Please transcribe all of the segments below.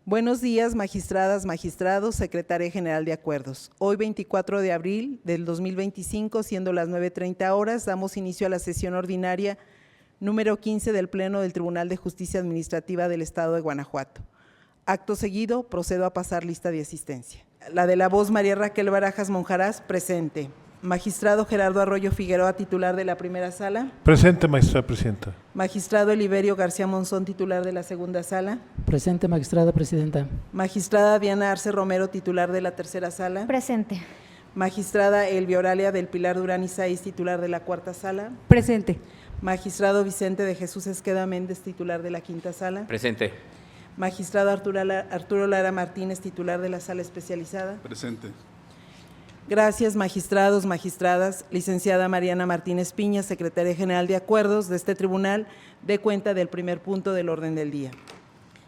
Buenos días, magistradas, magistrados, Secretaria General de Acuerdos. Hoy, 24 de abril del 2025, siendo las 9:30 horas, damos inicio a la sesión ordinaria número 15 del Pleno del Tribunal de Justicia Administrativa del Estado de Guanajuato. Acto seguido, procedo a pasar lista de asistencia. La de la voz, María Raquel Barajas Monjarás, presente. Magistrado Gerardo Arroyo Figueroa, titular de la primera sala. Presente, magistrada presidenta. Magistrado Eliverio García Monzón, titular de la segunda sala. Presente, magistrada presidenta. Magistrada Diana Arce Romero, titular de la tercera sala. Presente. Magistrada Elvia Oralia del Pilar Durán Isaíz, titular de la cuarta sala. Presente. Magistrado Vicente de Jesús Esqueda Méndez, titular de la quinta sala. Presente. Magistrado Arturo Lara Martínez, titular de la sala especializada. Presente. Gracias, magistrados, magistradas. Licenciada Mariana Martínez Piña, Secretaria General de Acuerdos de este tribunal, dé cuenta del primer punto del orden del día.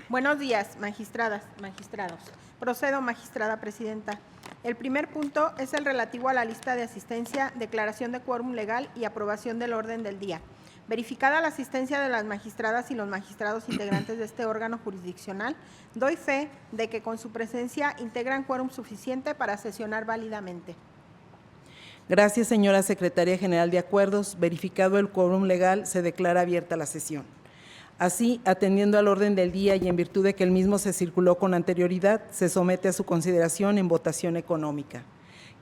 Buenos días, magistradas, magistrados. Procedo, magistrada presidenta. El primer punto es el relativo a la lista de asistencia, declaración de quórum legal y aprobación del orden del día. Verificada la asistencia de las magistradas y los magistrados integrantes de este órgano jurisdiccional, doy fe de que con su presencia integran quórum suficiente para sesionar válidamente. Gracias, señora Secretaria General de Acuerdos. Verificado el quórum legal, se declara abierta la sesión. Así, atendiendo al orden del día y en virtud de que el mismo se circuló con anterioridad, se somete a su consideración en votación económica.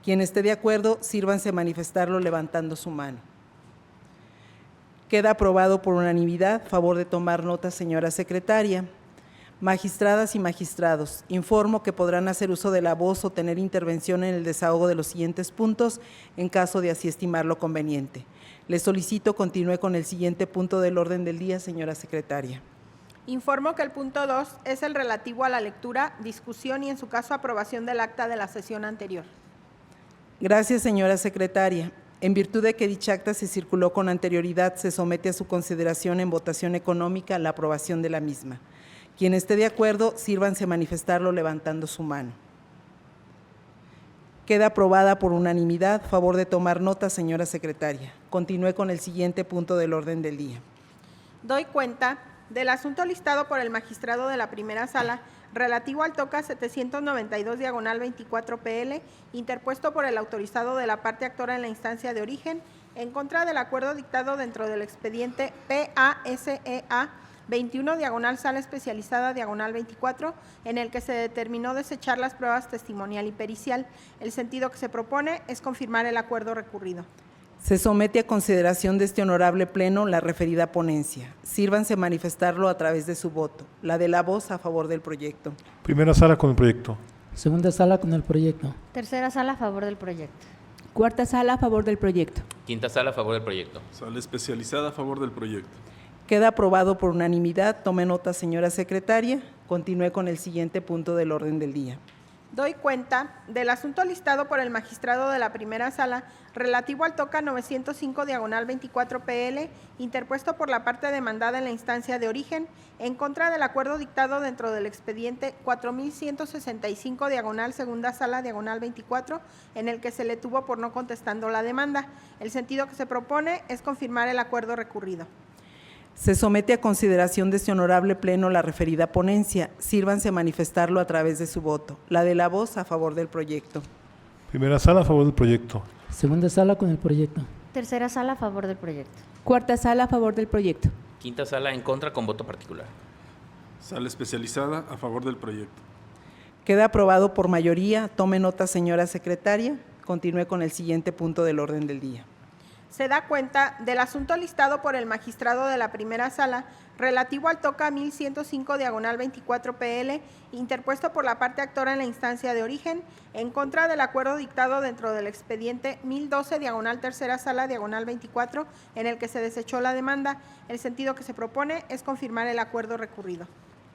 Quien esté de acuerdo, sírvanse a manifestarlo levantando su mano. Queda aprobado por unanimidad. Favor de tomar nota, señora Secretaria. Magistradas y magistrados, informo que podrán hacer uso de la voz o tener intervención en el desahogo de los siguientes puntos en caso de así estimarlo conveniente. Les solicito continúe con el siguiente punto del orden del día, señora Secretaria. Informo que el punto 2 es el relativo a la lectura, discusión y en su caso aprobación del acta de la sesión anterior. Gracias, señora Secretaria. En virtud de que dicha acta se circuló con anterioridad, se somete a su consideración en votación económica la aprobación de la misma. Quien esté de acuerdo, sírvanse a manifestarlo levantando su mano. Queda aprobada por unanimidad. Favor de tomar nota, señora Secretaria. Continúe con el siguiente punto del orden del día. Doy cuenta del asunto listado por el magistrado de la primera sala relativo al TOCA 792/24 PL, interpuesto por el autorizado de la parte actora en la instancia de origen, en contra del acuerdo dictado dentro del expediente PASEA 21/sala especializada -24, en el que se determinó desechar las pruebas testimonial y pericial. El sentido que se propone es confirmar el acuerdo recurrido. Se somete a consideración de este honorable pleno la referida ponencia. Sírvanse a manifestarlo a través de su voto. La de la voz a favor del proyecto. Primera sala con el proyecto. Segunda sala con el proyecto. Tercera sala a favor del proyecto. Cuarta sala a favor del proyecto. Quinta sala a favor del proyecto. Sala especializada a favor del proyecto. Queda aprobado por unanimidad. Tome nota, señora Secretaria. Continúe con el siguiente punto del orden del día. Doy cuenta del asunto listado por el magistrado de la primera sala relativo al TOCA 905/24 PL, interpuesto por la parte demandada en la instancia de origen, en contra del acuerdo dictado dentro del expediente 4165/segunda sala -24, en el que se le tuvo por no contestando la demanda. El sentido que se propone es confirmar el acuerdo recurrido. Se somete a consideración de este honorable pleno la referida ponencia. Sírvanse a manifestarlo a través de su voto. La de la voz a favor del proyecto. Primera sala a favor del proyecto. Segunda sala con el proyecto. Tercera sala a favor del proyecto. Cuarta sala a favor del proyecto. Quinta sala en contra con voto particular. Sala especializada a favor del proyecto. Queda aprobado por mayoría. Tome nota, señora Secretaria. Continúe con el siguiente punto del orden del día. Se da cuenta del asunto listado por el magistrado de la primera sala relativo al TOCA 1105/24 PL, interpuesto por la parte actora en la instancia de origen, en contra del acuerdo dictado dentro del expediente 1012/tercera sala -24, en el que se desechó la demanda. El sentido que se propone es confirmar el acuerdo recurrido.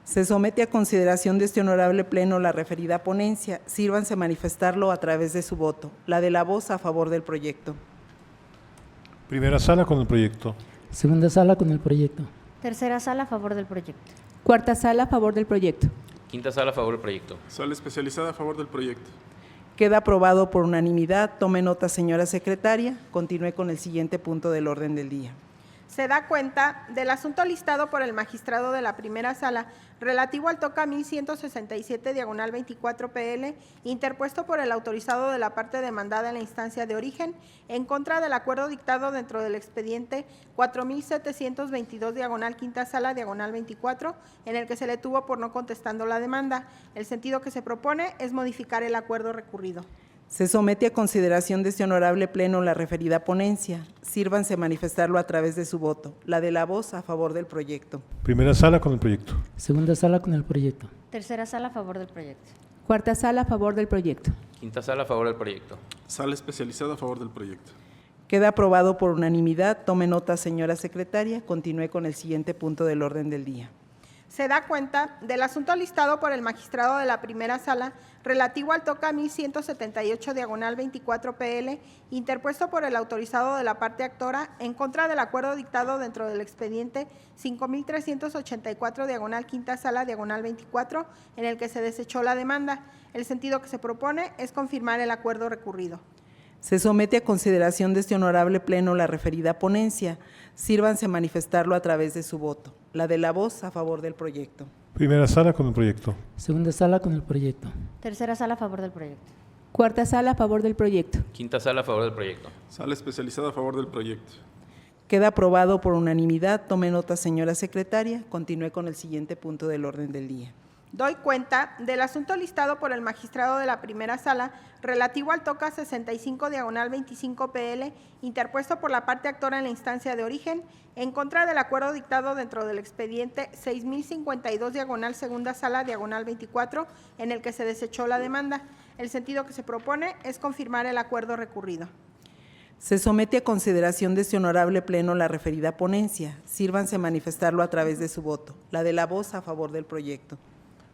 Se somete a consideración de este honorable pleno la referida ponencia. Sírvanse a manifestarlo a través de su voto. La de la voz a favor del proyecto. Primera sala con el proyecto. Segunda sala con el proyecto. Tercera sala a favor del proyecto. Cuarta sala a favor del proyecto. Quinta sala a favor del proyecto. Sala especializada a favor del proyecto. Queda aprobado por unanimidad. Tome nota, señora Secretaria. Continúe con el siguiente punto del orden del día. Se da cuenta del asunto listado por el magistrado de la primera sala relativo al TOCA 1167 diagonal 24 PL, interpuesto por el autorizado de la parte demandada en la instancia de origen, en contra del acuerdo dictado dentro del expediente 4722 diagonal quinta sala diagonal 24, en el que se le tuvo por no contestando la demanda. El sentido que se propone es modificar el acuerdo recurrido. Se somete a consideración de este honorable pleno la referida ponencia. Sírvanse manifestarlo a través de su voto. La de la voz a favor del proyecto. Primera sala con el proyecto. Segunda sala con el proyecto. Tercera sala a favor del proyecto. Cuarta sala a favor del proyecto. Quinta sala a favor del proyecto. Sala especializada a favor del proyecto. Queda aprobado por unanimidad. Tome nota, señora secretaria. Continúe con el siguiente punto del orden del día. Se da cuenta del asunto listado por el magistrado de la primera sala relativo al TOCA 1178 diagonal 24 PL, interpuesto por el autorizado de la parte actora en contra del acuerdo dictado dentro del expediente 5384 diagonal quinta sala diagonal 24, en el que se desechó la demanda. El sentido que se propone es confirmar el acuerdo recurrido. Se somete a consideración de este honorable pleno la referida ponencia. Sírvanse manifestarlo a través de su voto. La de la voz a favor del proyecto. Primera sala con el proyecto. Segunda sala con el proyecto. Tercera sala a favor del proyecto. Cuarta sala a favor del proyecto. Quinta sala a favor del proyecto. Sala especializada a favor del proyecto. Queda aprobado por unanimidad. Tome nota, señora secretaria. Continúe con el siguiente punto del orden del día. Doy cuenta del asunto listado por el magistrado de la primera sala relativo al TOCA 65 diagonal 25 PL, interpuesto por la parte actora en la instancia de origen, en contra del acuerdo dictado dentro del expediente 6052 diagonal segunda sala diagonal 24, en el que se desechó la demanda. El sentido que se propone es confirmar el acuerdo recurrido. Se somete a consideración de este honorable pleno la referida ponencia. Sírvanse manifestarlo a través de su voto. La de la voz a favor del proyecto.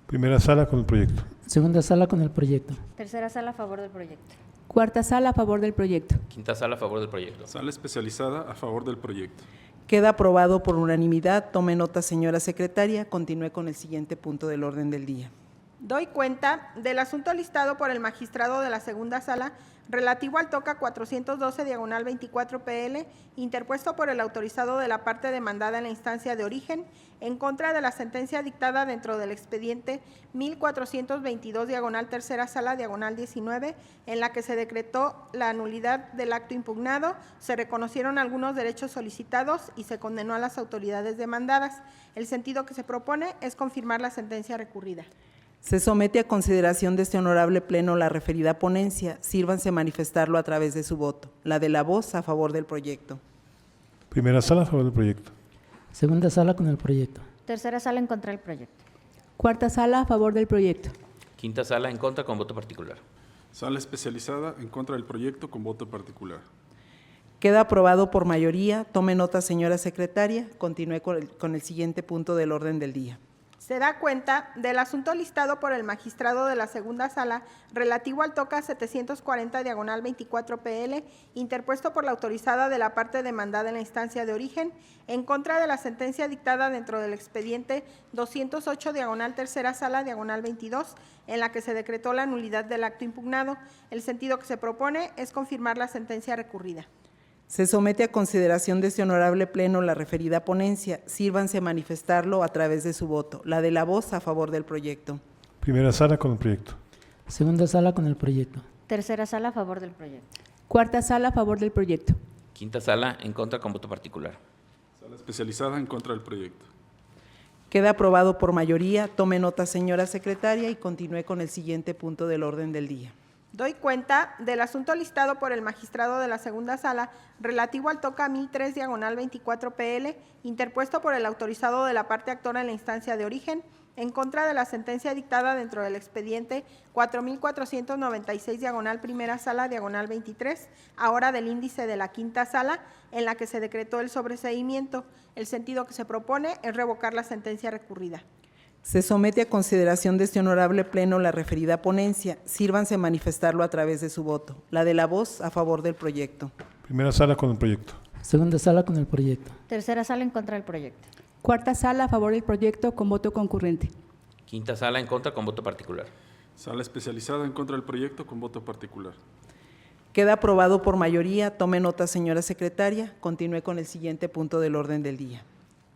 Primera sala con el proyecto. Segunda sala con el proyecto. Tercera sala a favor del proyecto. Cuarta sala a favor del proyecto. Quinta sala a favor del proyecto. Sala especializada a favor del proyecto. Queda aprobado por unanimidad. Tome nota, señora secretaria. Continúe con el siguiente punto del orden del día. Doy cuenta del asunto listado por el magistrado de la segunda sala relativo al TOCA 412 diagonal 24 PL, interpuesto por el autorizado de la parte demandada en la instancia de origen, en contra de la sentencia dictada dentro del expediente 1422 diagonal tercera sala diagonal 19, en la que se decretó la nulidad del acto impugnado, se reconocieron algunos derechos solicitados y se condenó a las autoridades demandadas. El sentido que se propone es confirmar la sentencia recurrida. Se somete a consideración de este honorable pleno la referida ponencia. Sírvanse manifestarlo a través de su voto. La de la voz a favor del proyecto. Primera sala a favor del proyecto. Segunda sala con el proyecto. Tercera sala en contra del proyecto. Cuarta sala a favor del proyecto. Quinta sala en contra con voto particular. Sala especializada en contra del proyecto con voto particular. Queda aprobado por mayoría. Tome nota, señora secretaria. Continúe con el siguiente punto del orden del día. Se da cuenta del asunto listado por el magistrado de la segunda sala relativo al TOCA 740 diagonal 24 PL, interpuesto por la autorizada de la parte demandada en la instancia de origen, en contra de la sentencia dictada dentro del expediente 208 diagonal tercera sala diagonal 22, en la que se decretó la nulidad del acto impugnado. El sentido que se propone es confirmar la sentencia recurrida. Se somete a consideración de este honorable pleno la referida ponencia. Sírvanse manifestarlo a través de su voto. La de la voz a favor del proyecto. Primera sala con el proyecto. Segunda sala con el proyecto. Tercera sala a favor del proyecto. Cuarta sala a favor del proyecto. Quinta sala en contra con voto particular. Sala especializada en contra del proyecto. Queda aprobado por mayoría. Tome nota, señora secretaria, y continúe con el siguiente punto del orden del día. Doy cuenta del asunto listado por el magistrado de la segunda sala relativo al TOCA 1003 diagonal 24 PL, interpuesto por el autorizado de la parte actora en la instancia de origen, en contra de la sentencia dictada dentro del expediente 4496 diagonal primera sala diagonal 23, ahora del índice de la quinta sala, en la que se decretó el sobreseimiento. El sentido que se propone es revocar la sentencia recurrida. Se somete a consideración de este honorable pleno la referida ponencia. Sírvanse manifestarlo a través de su voto. La de la voz a favor del proyecto. Primera sala con el proyecto. Segunda sala con el proyecto. Tercera sala en contra del proyecto. Cuarta sala a favor del proyecto con voto concurrente. Quinta sala en contra con voto particular. Sala especializada en contra del proyecto con voto particular. Queda aprobado por mayoría. Tome nota, señora secretaria. Continúe con el siguiente punto del orden del día.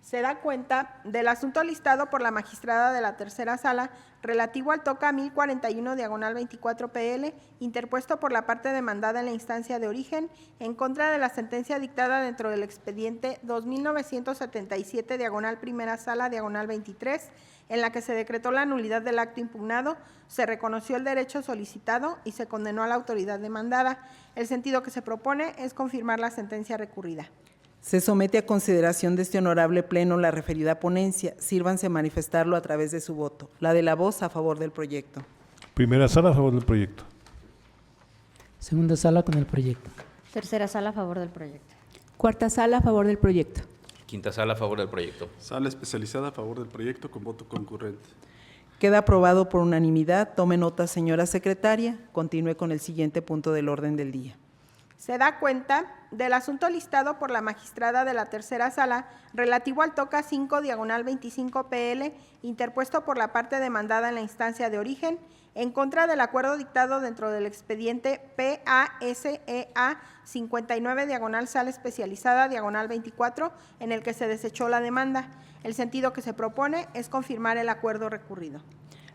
Se da cuenta del asunto listado por la magistrada de la tercera sala relativo al TOCA 1041 diagonal 24 PL, interpuesto por la parte demandada en la instancia de origen en contra de la sentencia dictada dentro del expediente 2977 diagonal primera sala diagonal 23, en la que se decretó la nulidad del acto impugnado, se reconoció el derecho solicitado y se condenó a la autoridad demandada. El sentido que se propone es confirmar la sentencia recurrida. Se somete a consideración de este honorable pleno la referida ponencia. Sírvanse manifestarlo a través de su voto. La de la voz a favor del proyecto. Primera sala a favor del proyecto. Segunda sala con el proyecto. Tercera sala a favor del proyecto. Cuarta sala a favor del proyecto. Quinta sala a favor del proyecto. Sala especializada a favor del proyecto con voto concurrente. Queda aprobado por unanimidad. Tome nota, señora secretaria. Continúe con el siguiente punto del orden del día. Se da cuenta del asunto listado por la magistrada de la tercera sala relativo al TOCA 5 diagonal 25 PL, interpuesto por la parte demandada en la instancia de origen, en contra del acuerdo dictado dentro del expediente PASEA 59 diagonal sala especializada diagonal 24, en el que se desechó la demanda. El sentido que se propone es confirmar el acuerdo recurrido.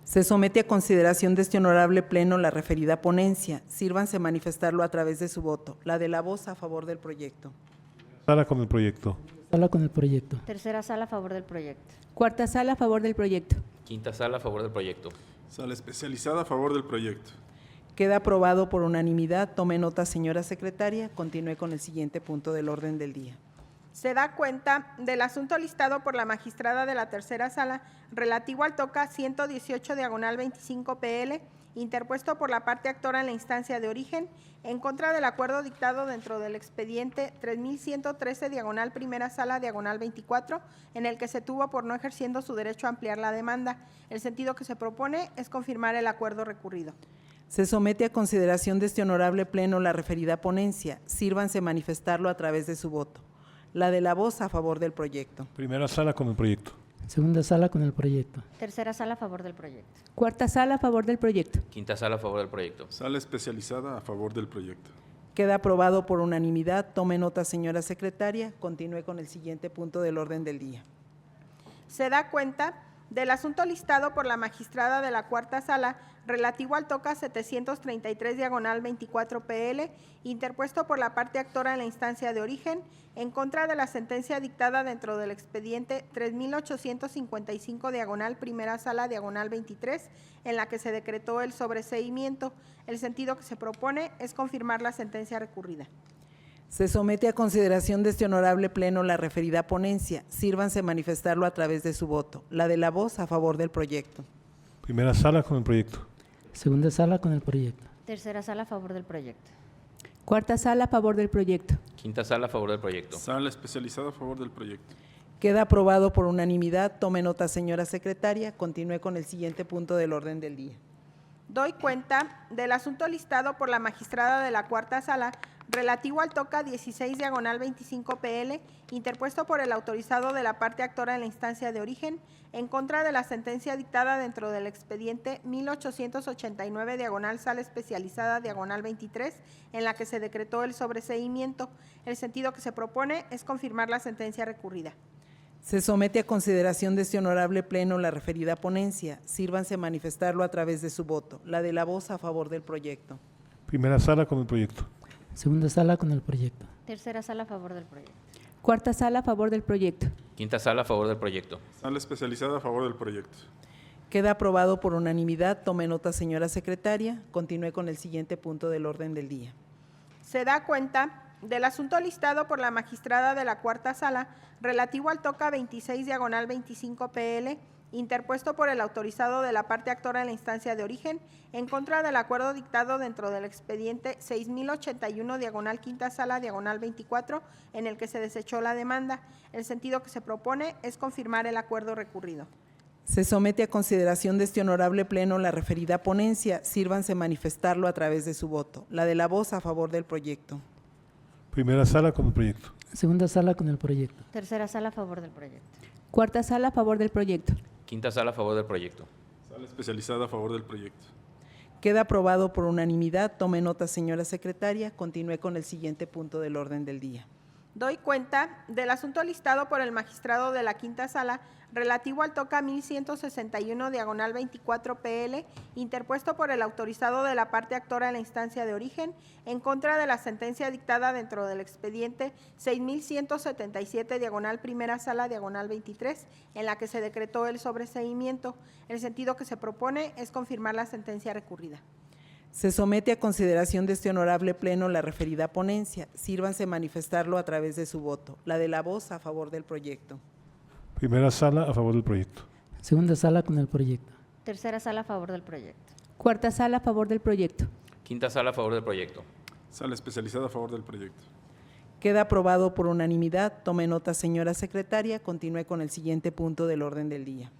Se somete a consideración de este honorable pleno la referida ponencia. Sírvanse manifestarlo a través de su voto. La de la voz a favor del proyecto. Sala con el proyecto. Sala con el proyecto. Tercera sala a favor del proyecto. Cuarta sala a favor del proyecto. Quinta sala a favor del proyecto. Sala especializada a favor del proyecto. Queda aprobado por unanimidad. Tome nota, señora secretaria. Continúe con el siguiente punto del orden del día. Se da cuenta del asunto listado por la magistrada de la tercera sala relativo al TOCA 118 diagonal 25 PL, interpuesto por la parte actora en la instancia de origen, en contra del acuerdo dictado dentro del expediente 3113 diagonal primera sala diagonal 24, en el que se tuvo por no ejerciendo su derecho a ampliar la demanda. El sentido que se propone es confirmar el acuerdo recurrido. Se somete a consideración de este honorable pleno la referida ponencia. Sírvanse manifestarlo a través de su voto. La de la voz a favor del proyecto. Primera sala con el proyecto. Segunda sala con el proyecto. Tercera sala a favor del proyecto. Cuarta sala a favor del proyecto. Quinta sala a favor del proyecto. Sala especializada a favor del proyecto. Queda aprobado por unanimidad. Tome nota, señora secretaria. Continúe con el siguiente punto del orden del día. Se da cuenta del asunto listado por la magistrada de la cuarta sala relativo al TOCA 733 diagonal 24 PL, interpuesto por la parte actora en la instancia de origen, en contra de la sentencia dictada dentro del expediente 3855 diagonal primera sala diagonal 23, en la que se decretó el sobreseimiento. El sentido que se propone es confirmar la sentencia recurrida. Se somete a consideración de este honorable pleno la referida ponencia. Sírvanse manifestarlo a través de su voto. La de la voz a favor del proyecto. Primera sala con el proyecto. Segunda sala con el proyecto. Tercera sala a favor del proyecto. Cuarta sala a favor del proyecto. Quinta sala a favor del proyecto. Sala especializada a favor del proyecto. Queda aprobado por unanimidad. Tome nota, señora secretaria. Continúe con el siguiente punto del orden del día. Doy cuenta del asunto listado por la magistrada de la cuarta sala relativo al TOCA 16 diagonal 25 PL, interpuesto por el autorizado de la parte actora en la instancia de origen, en contra de la sentencia dictada dentro del expediente 1889 diagonal sala especializada diagonal 23, en la que se decretó el sobreseimiento. El sentido que se propone es confirmar la sentencia recurrida. Se somete a consideración de este honorable pleno la referida ponencia. Sírvanse manifestarlo a través de su voto. La de la voz a favor del proyecto. Primera sala con el proyecto. Segunda sala con el proyecto. Tercera sala a favor del proyecto. Cuarta sala a favor del proyecto. Quinta sala a favor del proyecto. Sala especializada a favor del proyecto. Queda aprobado por unanimidad. Tome nota, señora secretaria. Continúe con el siguiente punto del orden del día. Se da cuenta del asunto listado por la magistrada de la cuarta sala relativo al TOCA 26 diagonal 25 PL, interpuesto por el autorizado de la parte actora en la instancia de origen, en contra del acuerdo dictado dentro del expediente 6081 diagonal quinta sala diagonal 24, en el que se desechó la demanda. El sentido que se propone es confirmar el acuerdo recurrido. Se somete a consideración de este honorable pleno la referida ponencia. Sírvanse manifestarlo a través de su voto. La de la voz a favor del proyecto. Primera sala con el proyecto. Segunda sala con el proyecto. Tercera sala a favor del proyecto. Cuarta sala a favor del proyecto. Quinta sala a favor del proyecto. Sala especializada a favor del proyecto. Queda aprobado por unanimidad. Tome nota, señora secretaria. Continúe con el siguiente punto del orden del día. Doy cuenta del asunto listado por el magistrado de la Quinta Sala relativo al TOCA 1161 diagonal 24 PL, interpuesto por el autorizado de la parte actora en la instancia de origen, en contra de la sentencia dictada dentro del expediente 6177 diagonal Primera Sala diagonal 23, en la que se decretó el sobreseimiento. El sentido que se propone es confirmar la sentencia recurrida. Se somete a consideración de este honorable pleno la referida ponencia. Sírvanse manifestarlo a través de su voto. La de la voz a favor del proyecto. Primera sala a favor del proyecto. Segunda sala con el proyecto. Tercera sala a favor del proyecto. Cuarta sala a favor del proyecto. Quinta sala a favor del proyecto. Sala especializada a favor del proyecto. Queda aprobado por unanimidad. Tome nota, señora secretaria. Continúe con el siguiente punto del orden del día.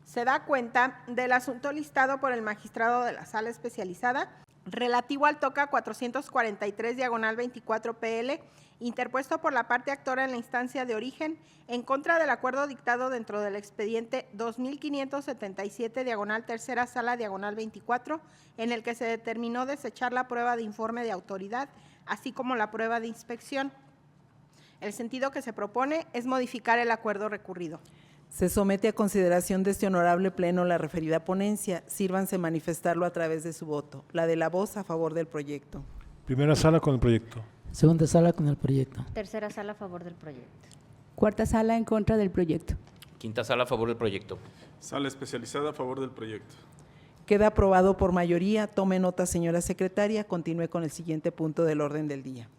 Se da cuenta del asunto listado por el magistrado de la Sala Especializada relativo al TOCA 443 diagonal 24 PL, interpuesto por la parte actora en la instancia de origen, en contra del acuerdo dictado dentro del expediente 2577 diagonal Tercera Sala diagonal 24, en el que se determinó desechar la prueba de informe de autoridad, así como la prueba de inspección. El sentido que se propone es modificar el acuerdo recurrido. Se somete a consideración de este honorable pleno la referida ponencia. Sírvanse manifestarlo a través de su voto. La de la voz a favor del proyecto. Primera sala con el proyecto. Segunda sala con el proyecto. Tercera sala a favor del proyecto. Cuarta sala en contra del proyecto. Quinta sala a favor del proyecto. Sala especializada a favor del proyecto. Queda aprobado por mayoría. Tome nota, señora secretaria. Continúe con el siguiente punto del orden del día.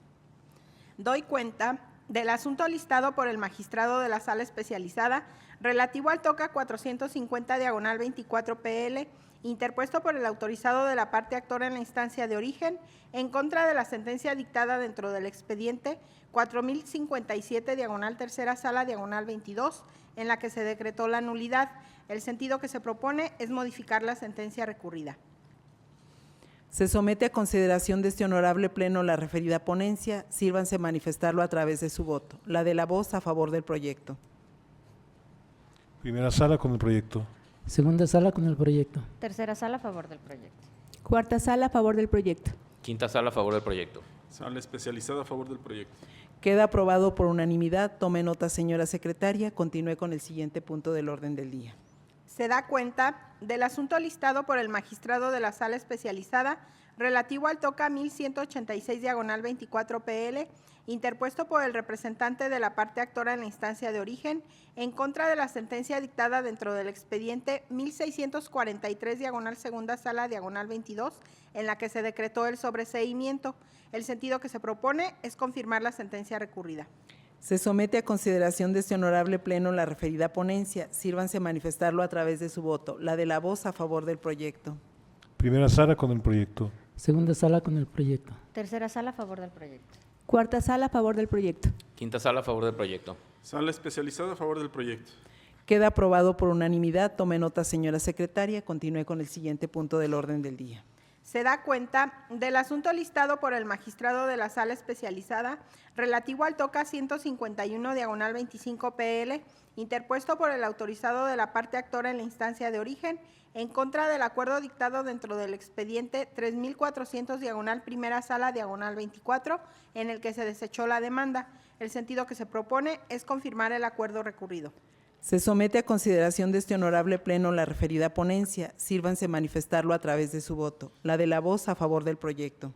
Doy cuenta del asunto listado por el magistrado de la Sala Especializada relativo al TOCA 450 diagonal 24 PL, interpuesto por el autorizado de la parte actora en la instancia de origen, en contra de la sentencia dictada dentro del expediente 4057 diagonal Tercera Sala diagonal 22, en la que se decretó la nulidad. El sentido que se propone es modificar la sentencia recurrida. Se somete a consideración de este honorable pleno la referida ponencia. Sírvanse manifestarlo a través de su voto. La de la voz a favor del proyecto. Primera sala con el proyecto. Segunda sala con el proyecto. Tercera sala a favor del proyecto. Cuarta sala a favor del proyecto. Quinta sala a favor del proyecto. Sala especializada a favor del proyecto. Queda aprobado por unanimidad. Tome nota, señora secretaria. Continúe con el siguiente punto del orden del día. Se da cuenta del asunto listado por el magistrado de la Sala Especializada relativo al TOCA 1186 diagonal 24 PL, interpuesto por el representante de la parte actora en la instancia de origen, en contra de la sentencia dictada dentro del expediente 1643 diagonal Segunda Sala diagonal 22, en la que se decretó el sobreseimiento. El sentido que se propone es confirmar la sentencia recurrida. Se somete a consideración de este honorable pleno la referida ponencia. Sírvanse manifestarlo a través de su voto. La de la voz a favor del proyecto. Primera sala con el proyecto. Segunda sala con el proyecto. Tercera sala a favor del proyecto. Cuarta sala a favor del proyecto. Quinta sala a favor del proyecto. Sala especializada a favor del proyecto. Queda aprobado por unanimidad. Tome nota, señora secretaria. Continúe con el siguiente punto del orden del día. Se da cuenta del asunto listado por el magistrado de la Sala Especializada relativo al TOCA 151 diagonal 25 PL, interpuesto por el autorizado de la parte actora en la instancia de origen, en contra del acuerdo dictado dentro del expediente 3400 diagonal Primera Sala diagonal 24, en el que se desechó la demanda. El sentido que se propone es confirmar el acuerdo recurrido. Se somete a consideración de este honorable pleno la referida ponencia. Sírvanse manifestarlo a través de su voto. La de la voz a favor del proyecto.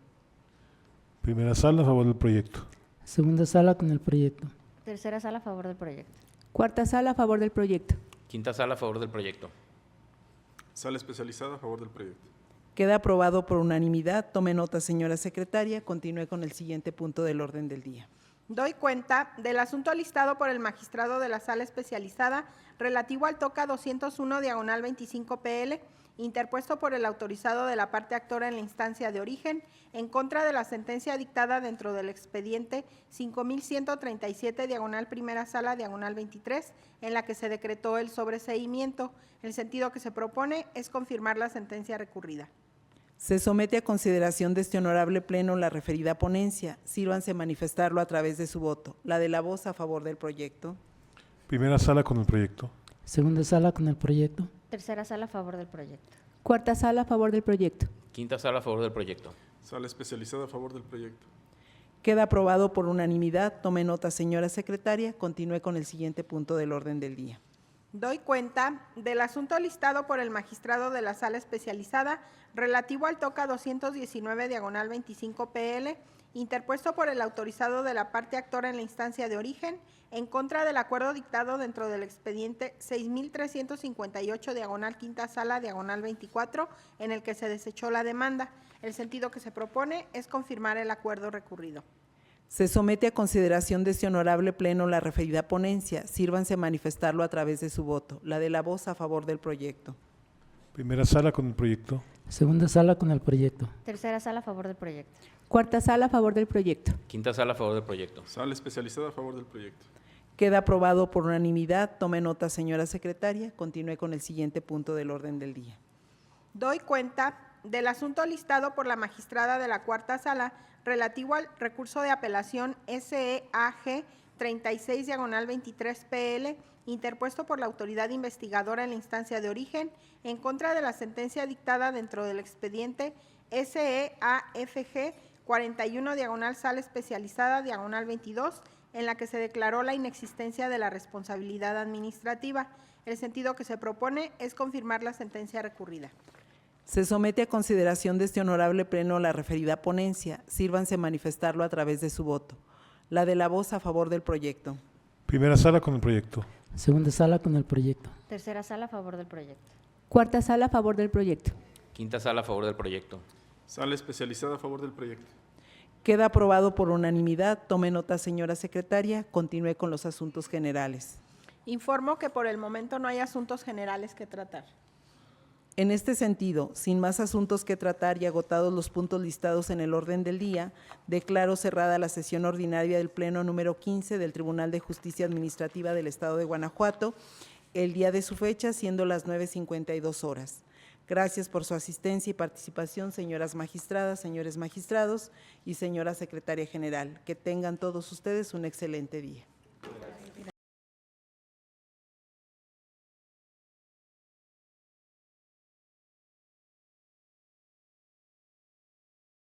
Primera sala a favor del proyecto. Segunda sala con el proyecto. Tercera sala a favor del proyecto. Cuarta sala a favor del proyecto. Quinta sala a favor del proyecto. Sala especializada a favor del proyecto. Queda aprobado por unanimidad. Tome nota, señora secretaria. Continúe con el siguiente punto del orden del día. Doy cuenta del asunto listado por el magistrado de la Sala Especializada relativo al TOCA 201 diagonal 25 PL, interpuesto por el autorizado de la parte actora en la instancia de origen, en contra de la sentencia dictada dentro del expediente 5137 diagonal Primera Sala diagonal 23, en la que se decretó el sobreseimiento. El sentido que se propone es confirmar la sentencia recurrida. Se somete a consideración de este honorable pleno la referida ponencia. Sírvanse manifestarlo a través de su voto. La de la voz a favor del proyecto. Primera sala con el proyecto. Segunda sala con el proyecto. Tercera sala a favor del proyecto. Cuarta sala a favor del proyecto. Quinta sala a favor del proyecto. Sala especializada a favor del proyecto. Queda aprobado por unanimidad. Tome nota, señora secretaria. Continúe con el siguiente punto del orden del día. Doy cuenta del asunto listado por el magistrado de la Sala Especializada relativo al TOCA 219/25 PL, interpuesto por el autorizado de la parte actora en la instancia de origen, en contra del acuerdo dictado dentro del expediente 6358/quinta sala/24, en el que se desechó la demanda. El sentido que se propone es confirmar el acuerdo recurrido. Se somete a consideración de este honorable pleno la referida ponencia. Sírvanse manifestarlo a través de su voto. La de la voz a favor del proyecto. Primera sala con el proyecto. Segunda sala con el proyecto. Tercera sala a favor del proyecto. Cuarta sala a favor del proyecto. Quinta sala a favor del proyecto. Sala especializada a favor del proyecto. Queda aprobado por unanimidad. Tome nota, señora secretaria. Continúe con el siguiente punto del orden del día. Doy cuenta del asunto listado por la magistrada de la Cuarta Sala relativo al recurso de apelación SEAG 36/23 PL, interpuesto por la autoridad investigadora en la instancia de origen, en contra de la sentencia dictada dentro del expediente SEAFG 41/Sala Especializada/22, en la que se declaró la inexistencia de la responsabilidad administrativa. El sentido que se propone es confirmar la sentencia recurrida. Se somete a consideración de este honorable pleno la referida ponencia. Sírvanse manifestarlo a través de su voto. La de la voz a favor del proyecto. Primera sala con el proyecto. Segunda sala con el proyecto. Tercera sala a favor del proyecto. Cuarta sala a favor del proyecto. Quinta sala a favor del proyecto. Sala especializada a favor del proyecto. Queda aprobado por unanimidad. Tome nota, señora secretaria. Continúe con los asuntos generales. Informo que por el momento no hay asuntos generales que tratar. En este sentido, sin más asuntos que tratar y agotados los puntos listados en el orden del día, declaro cerrada la sesión ordinaria del Pleno número 15 del Tribunal de Justicia Administrativa del Estado de Guanajuato, el día de su fecha, siendo las 9:52 horas. Gracias por su asistencia y participación, señoras magistradas, señores magistrados y señora secretaria general. Que tengan todos ustedes un excelente día.